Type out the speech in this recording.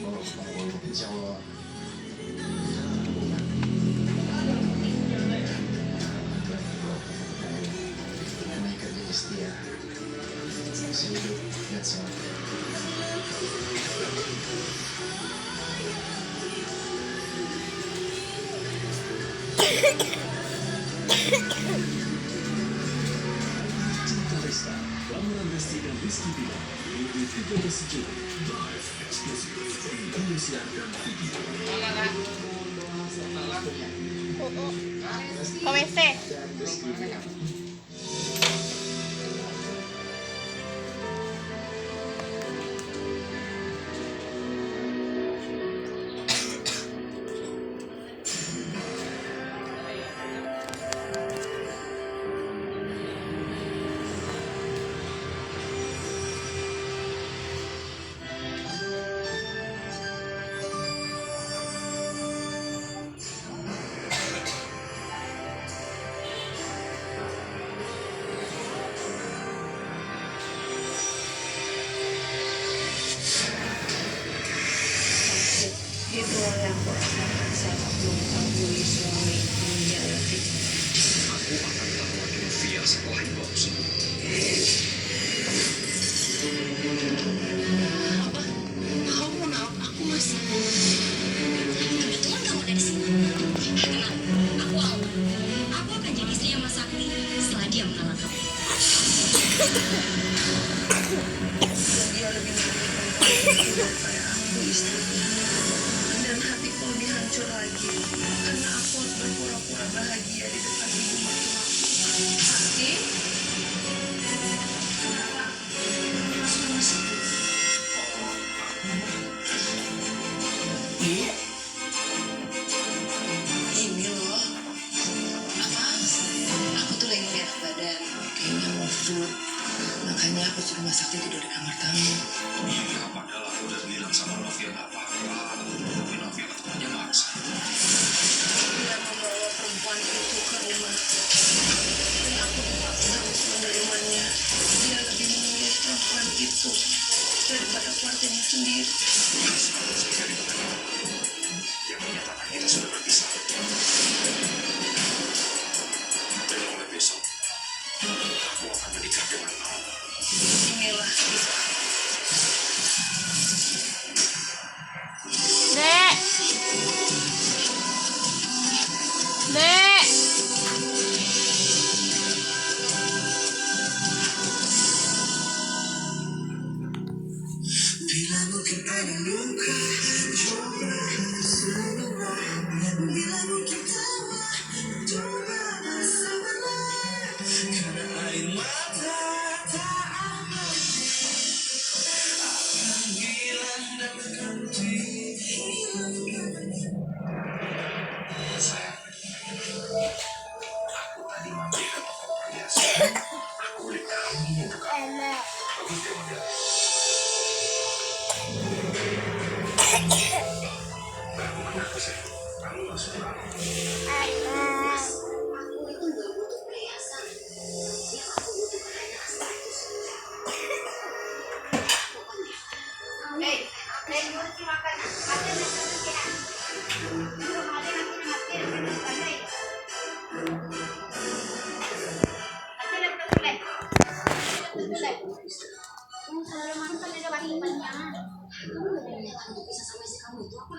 insya Allah. Mereka jadi setia, sehidup dan semati. Cinta Resta, Lamaran Resti dan Rizky Bilar, Minggu 13 Juli, live eksklusif Indonesia dan video. Ke WC. Itu yang aku rasakan saat aku mengetahui suami meninggal. Aku akan melamar Via setelah dibawa. Apa? Kau mau naik aku masih. Kebetulan kamu ada di sini. Tenang, aku Alma. Aku akan jadi istrinya Mas Sakti setelah dia mengenal kamu. Dia lebih memilih daripada aku istrinya. Dan hatiku lebih hancur lagi karena aku harus berpura-pura bahagia di depan ibu mertuaku. Sakti? Kenapa? Ini loh. Apa? Aku tuh lagi ngeliat badan kayaknya mau flu. Makanya aku suruh Mas Sakti tidur di kamar tamu. Iya, padahal aku udah bilang sama Novia gak apa-apa. Tapi Novia ketemunya maksa. Dia membawa perempuan itu ke rumah dan aku dipaksa untuk menerimanya. Dia lebih memilih perempuan itu daripada keluarganya sendiri. Yang menyatakan kita sudah berpisah. Dan mulai besok, aku akan menikah dengan kamu. Inilah kisah. Dek. Dek. Bila mungkin ada luka, coba semua. Bila mungkin tawa, coba bersabarlah. Karena air mata tak akan hilang dan berhenti. Sayang, aku tadi mampir ke toko perhiasan. Aku beli kamu ini untuk kamu. Bagus deh modelnya. Baru kenapa sih? Kamu gak suka? Mas, aku itu nggak butuh perhiasan. Yang aku butuhkan hanya rasa itu saja. Pokoknya, kamu makan. Ada nasi ya. Belum ada nasi mati ada ya. Ada dapat selek. Kamu selalu makan kan ada wangi-wangian. kamu nggak ada niatan untuk bisa sama istri kamu itu apa?